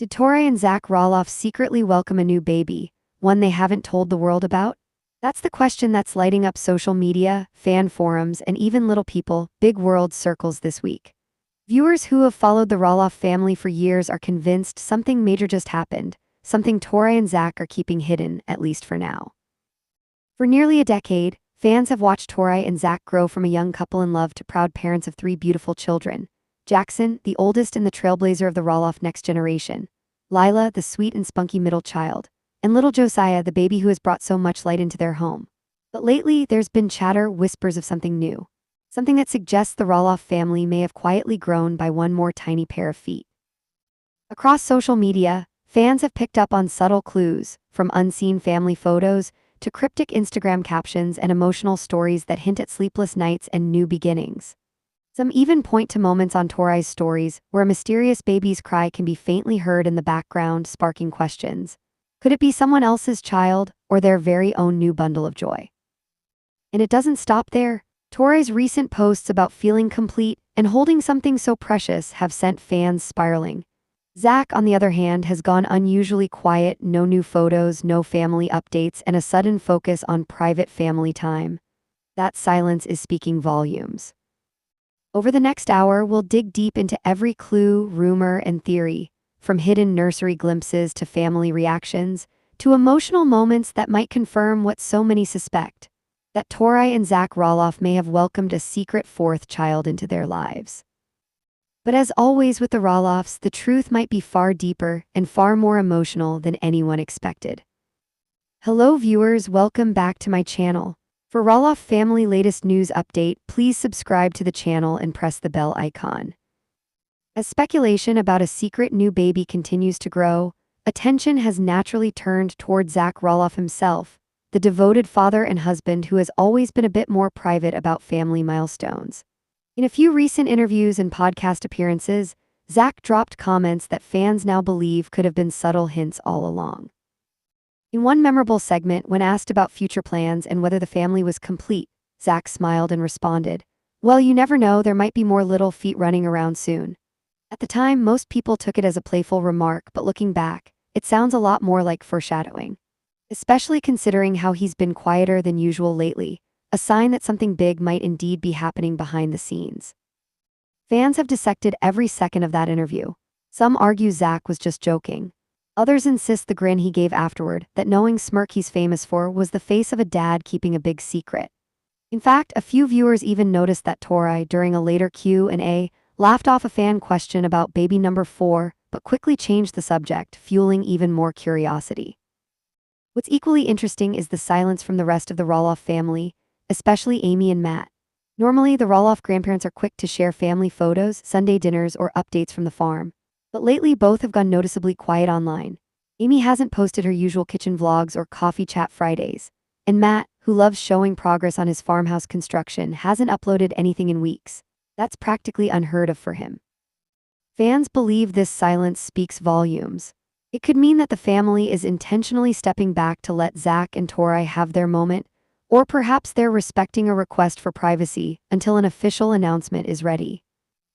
Did Tori and Zach Roloff secretly welcome a new baby, one they haven't told the world about? That's the question that's lighting up social media, fan forums, and even Little People, Big World circles this week. Viewers who have followed the Roloff family for years are convinced something major just happened, something Tori and Zach are keeping hidden, at least for now. For nearly a decade, fans have watched Tori and Zach grow from a young couple in love to proud parents of three beautiful children: Jackson, the oldest and the trailblazer of the Roloff next generation; Lila, the sweet and spunky middle child; and little Josiah, the baby who has brought so much light into their home. But lately, there's been chatter, whispers of something new. Something that suggests the Roloff family may have quietly grown by one more tiny pair of feet. Across social media, fans have picked up on subtle clues, from unseen family photos to cryptic Instagram captions and emotional stories that hint at sleepless nights and new beginnings. Some even point to moments on Tori's stories where a mysterious baby's cry can be faintly heard in the background, sparking questions. Could it be someone else's child, or their very own new bundle of joy? And it doesn't stop there. Tori's recent posts about feeling complete and holding something so precious have sent fans spiraling. Zach, on the other hand, has gone unusually quiet: no new photos, no family updates, and a sudden focus on private family time. That silence is speaking volumes. Over the next hour, we'll dig deep into every clue, rumor, and theory, from hidden nursery glimpses to family reactions, to emotional moments that might confirm what so many suspect: that Tori and Zach Roloff may have welcomed a secret fourth child into their lives. But as always with the Roloffs, the truth might be far deeper and far more emotional than anyone expected. Hello viewers, welcome back to my channel. For Roloff family latest news update, please subscribe to the channel and press the bell icon. As speculation about a secret new baby continues to grow, attention has naturally turned toward Zach Roloff himself, the devoted father and husband who has always been a bit more private about family milestones. In a few recent interviews and podcast appearances, Zach dropped comments that fans now believe could have been subtle hints all along. In one memorable segment, when asked about future plans and whether the family was complete, Zach smiled and responded, "Well, you never know, there might be more little feet running around soon." At the time, most people took it as a playful remark, but looking back, it sounds a lot more like foreshadowing. Especially considering how he's been quieter than usual lately, a sign that something big might indeed be happening behind the scenes. Fans have dissected every second of that interview. Some argue Zach was just joking. Others insist the grin he gave afterward, that knowing smirk he's famous for, was the face of a dad keeping a big secret. In fact, a few viewers even noticed that Tori, during a later Q&A, laughed off a fan question about baby number 4, but quickly changed the subject, fueling even more curiosity. What's equally interesting is the silence from the rest of the Roloff family, especially Amy and Matt. Normally, the Roloff grandparents are quick to share family photos, Sunday dinners, or updates from the farm. But lately, both have gone noticeably quiet online. Amy hasn't posted her usual kitchen vlogs or coffee chat Fridays. And Matt, who loves showing progress on his farmhouse construction, hasn't uploaded anything in weeks. That's practically unheard of for him. Fans believe this silence speaks volumes. It could mean that the family is intentionally stepping back to let Zach and Tori have their moment, or perhaps they're respecting a request for privacy until an official announcement is ready.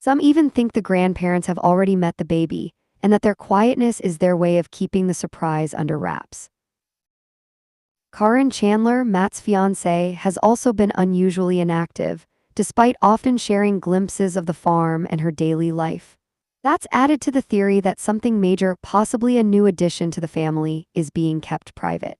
Some even think the grandparents have already met the baby, and that their quietness is their way of keeping the surprise under wraps. Karen Chandler, Matt's fiancée, has also been unusually inactive, despite often sharing glimpses of the farm and her daily life. That's added to the theory that something major, possibly a new addition to the family, is being kept private.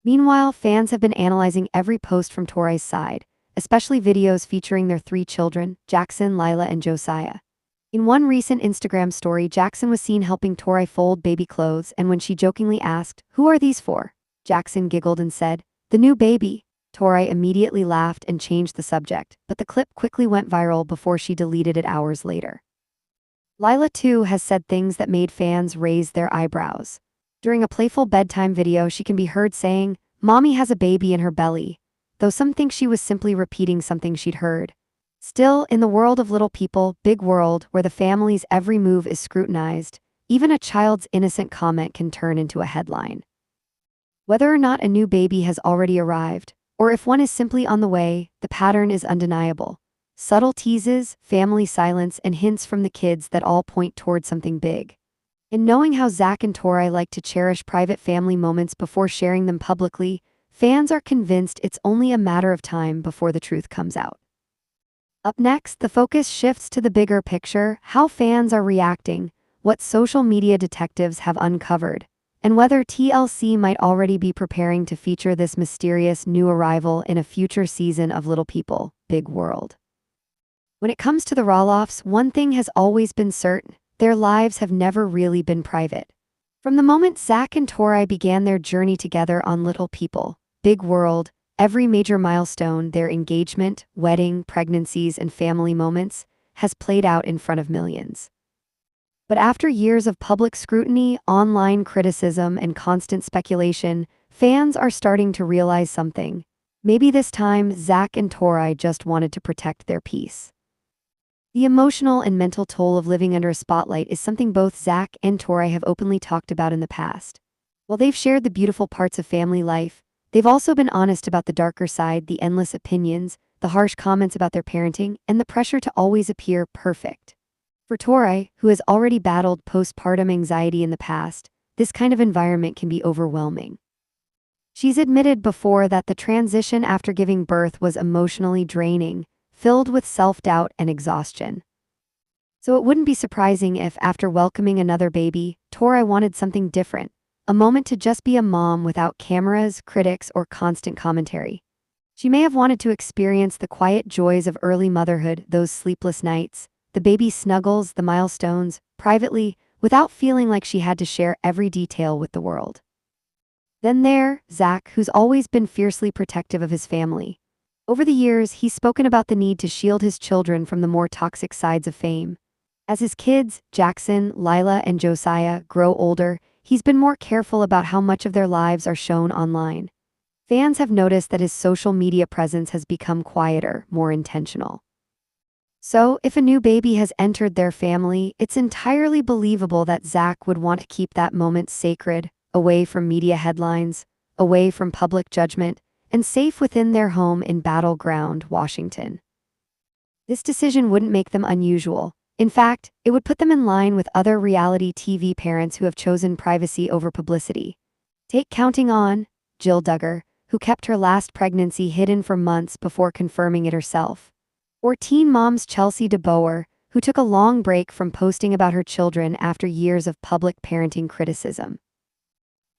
Meanwhile, fans have been analyzing every post from Tori's side, especially videos featuring their three children, Jackson, Lila, and Josiah. In one recent Instagram story, Jackson was seen helping Tori fold baby clothes, and when she jokingly asked, "Who are these for?" Jackson giggled and said, "The new baby." Tori immediately laughed and changed the subject, but the clip quickly went viral before she deleted it hours later. Lila, too, has said things that made fans raise their eyebrows. During a playful bedtime video, she can be heard saying, "Mommy has a baby in her belly," though some think she was simply repeating something she'd heard. Still, in the world of Little People, Big World, where the family's every move is scrutinized, even a child's innocent comment can turn into a headline. Whether or not a new baby has already arrived, or if one is simply on the way, the pattern is undeniable. Subtle teases, family silence, and hints from the kids that all point toward something big. And knowing how Zach and Tori like to cherish private family moments before sharing them publicly, fans are convinced it's only a matter of time before the truth comes out. Up next, the focus shifts to the bigger picture: how fans are reacting, what social media detectives have uncovered, and whether TLC might already be preparing to feature this mysterious new arrival in a future season of Little People, Big World. When it comes to the Roloffs, one thing has always been certain: their lives have never really been private. From the moment Zach and Tori began their journey together on Little People, Big World, every major milestone, their engagement, wedding, pregnancies, and family moments, has played out in front of millions. But after years of public scrutiny, online criticism, and constant speculation, fans are starting to realize something. Maybe this time, Zach and Tori just wanted to protect their peace. The emotional and mental toll of living under a spotlight is something both Zach and Tori have openly talked about in the past. While they've shared the beautiful parts of family life, they've also been honest about the darker side: the endless opinions, the harsh comments about their parenting, and the pressure to always appear perfect. For Tori, who has already battled postpartum anxiety in the past, this kind of environment can be overwhelming. She's admitted before that the transition after giving birth was emotionally draining, filled with self-doubt and exhaustion. So it wouldn't be surprising if, after welcoming another baby, Tori wanted something different: a moment to just be a mom without cameras, critics, or constant commentary. She may have wanted to experience the quiet joys of early motherhood: those sleepless nights, the baby snuggles, the milestones, privately, without feeling like she had to share every detail with the world. Then Zach, who's always been fiercely protective of his family. Over the years, he's spoken about the need to shield his children from the more toxic sides of fame. As his kids, Jackson, Lila, and Josiah, grow older, he's been more careful about how much of their lives are shown online. Fans have noticed that his social media presence has become quieter, more intentional. So, if a new baby has entered their family, it's entirely believable that Zach would want to keep that moment sacred, away from media headlines, away from public judgment, and safe within their home in Battleground, Washington. This decision wouldn't make them unusual. In fact, it would put them in line with other reality TV parents who have chosen privacy over publicity. Take Counting On Jill Duggar, who kept her last pregnancy hidden for months before confirming it herself. Or Teen Mom's Chelsea DeBoer, who took a long break from posting about her children after years of public parenting criticism.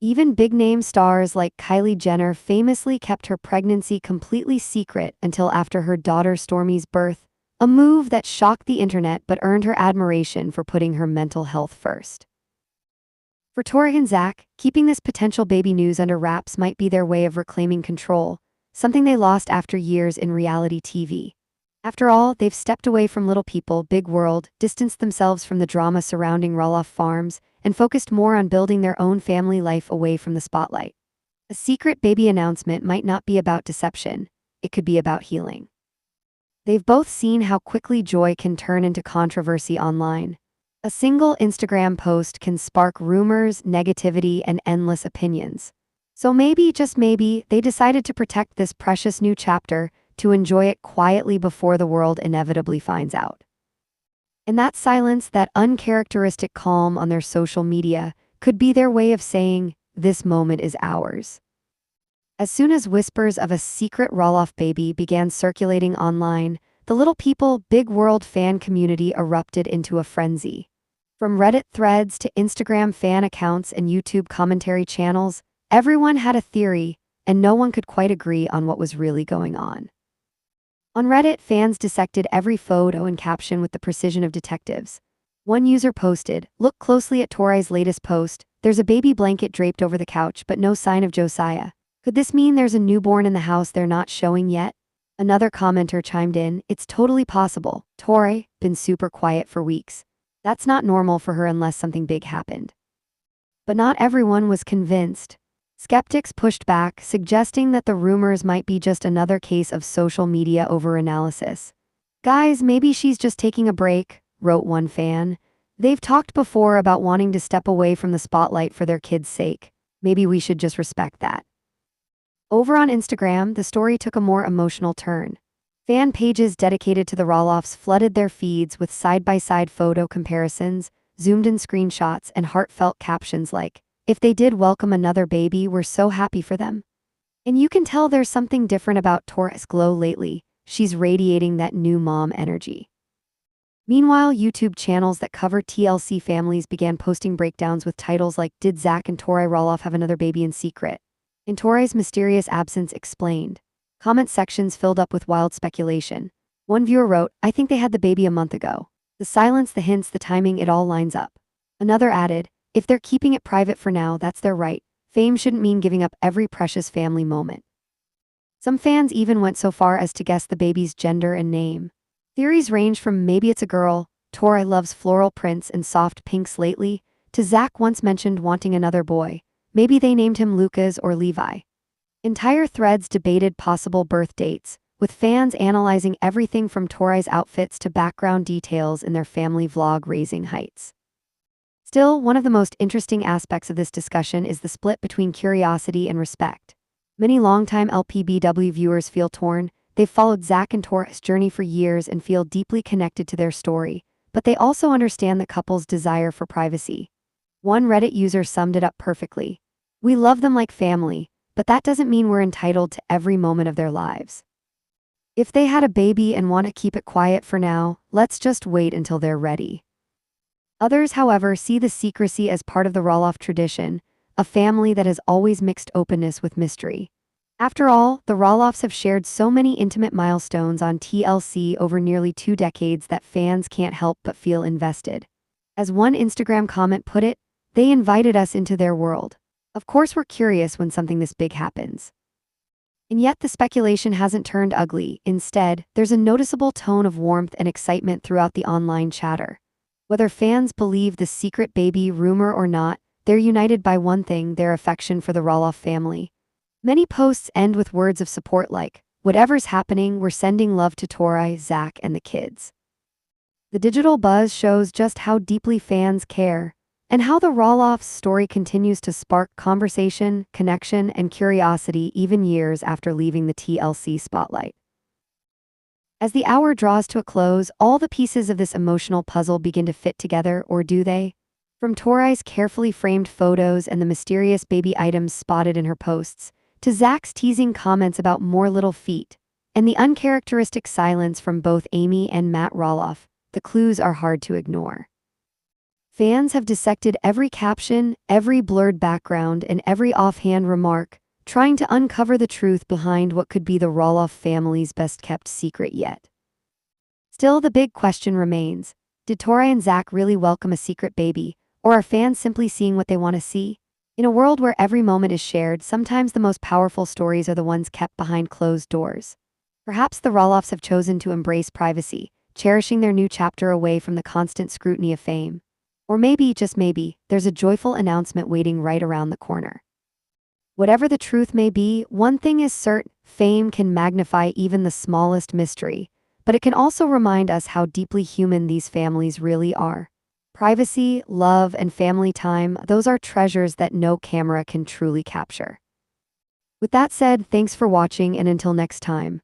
Even big-name stars like Kylie Jenner famously kept her pregnancy completely secret until after her daughter Stormi's birth, a move that shocked the internet but earned her admiration for putting her mental health first. For Tori and Zach, keeping this potential baby news under wraps might be their way of reclaiming control, something they lost after years in reality TV. After all, they've stepped away from Little People, Big World, distanced themselves from the drama surrounding Roloff farms, and focused more on building their own family life away from the spotlight. A secret baby announcement might not be about deception; it could be about healing. They've both seen how quickly joy can turn into controversy online. A single Instagram post can spark rumors, negativity, and endless opinions. So maybe, just maybe, they decided to protect this precious new chapter, to enjoy it quietly before the world inevitably finds out. And that silence, that uncharacteristic calm on their social media, could be their way of saying, "This moment is ours." As soon as whispers of a secret Roloff baby began circulating online, the Little People, Big World fan community erupted into a frenzy. From Reddit threads to Instagram fan accounts and YouTube commentary channels, everyone had a theory, and no one could quite agree on what was really going on. On Reddit, fans dissected every photo and caption with the precision of detectives. One user posted, "Look closely at Tori's latest post. There's a baby blanket draped over the couch, but no sign of Josiah. Could this mean there's a newborn in the house they're not showing yet?" Another commenter chimed in, "It's totally possible. Tori, been super quiet for weeks. That's not normal for her unless something big happened." But not everyone was convinced. Skeptics pushed back, suggesting that the rumors might be just another case of social media overanalysis. "Guys, maybe she's just taking a break," wrote one fan. "They've talked before about wanting to step away from the spotlight for their kids' sake. Maybe we should just respect that." Over on Instagram, the story took a more emotional turn. Fan pages dedicated to the Roloffs flooded their feeds with side-by-side photo comparisons, zoomed-in screenshots, and heartfelt captions like, "If they did welcome another baby, we're so happy for them." And you can tell there's something different about Tori's glow lately. She's radiating that new mom energy. Meanwhile, YouTube channels that cover TLC families began posting breakdowns with titles like, "Did Zach and Tori Roloff have another baby in secret?" And Tori's mysterious absence explained. Comment sections filled up with wild speculation. One viewer wrote, "I think they had the baby a month ago. The silence, the hints, the timing, it all lines up." Another added, "If they're keeping it private for now, that's their right. Fame shouldn't mean giving up every precious family moment." Some fans even went so far as to guess the baby's gender and name. Theories range from maybe it's a girl, Tori loves floral prints and soft pinks lately, to Zach once mentioned wanting another boy. Maybe they named him Lucas or Levi. Entire threads debated possible birth dates, with fans analyzing everything from Tori's outfits to background details in their family vlog Raising Heights. Still, one of the most interesting aspects of this discussion is the split between curiosity and respect. Many longtime LPBW viewers feel torn. They've followed Zach and Tori's journey for years and feel deeply connected to their story, but they also understand the couple's desire for privacy. One Reddit user summed it up perfectly. "We love them like family, but that doesn't mean we're entitled to every moment of their lives. If they had a baby and want to keep it quiet for now, let's just wait until they're ready." Others, however, see the secrecy as part of the Roloff tradition, a family that has always mixed openness with mystery. After all, the Roloffs have shared so many intimate milestones on TLC over nearly 2 decades that fans can't help but feel invested. As one Instagram comment put it, "They invited us into their world. Of course we're curious when something this big happens." And yet the speculation hasn't turned ugly. Instead, there's a noticeable tone of warmth and excitement throughout the online chatter. Whether fans believe the secret baby rumor or not, they're united by one thing: their affection for the Roloff family. Many posts end with words of support like, "Whatever's happening, we're sending love to Tori, Zach, and the kids." The digital buzz shows just how deeply fans care, and how the Roloffs' story continues to spark conversation, connection, and curiosity even years after leaving the TLC spotlight. As the hour draws to a close, all the pieces of this emotional puzzle begin to fit together, or do they? From Tori's carefully framed photos and the mysterious baby items spotted in her posts, to Zach's teasing comments about more little feet, and the uncharacteristic silence from both Amy and Matt Roloff, the clues are hard to ignore. Fans have dissected every caption, every blurred background, and every offhand remark, trying to uncover the truth behind what could be the Roloff family's best-kept secret yet. Still, the big question remains: did Tori and Zach really welcome a secret baby, or are fans simply seeing what they want to see? In a world where every moment is shared, sometimes the most powerful stories are the ones kept behind closed doors. Perhaps the Roloffs have chosen to embrace privacy, cherishing their new chapter away from the constant scrutiny of fame. Or maybe, just maybe, there's a joyful announcement waiting right around the corner. Whatever the truth may be, one thing is certain: fame can magnify even the smallest mystery, but it can also remind us how deeply human these families really are. Privacy, love, and family time, those are treasures that no camera can truly capture. With that said, thanks for watching, and until next time.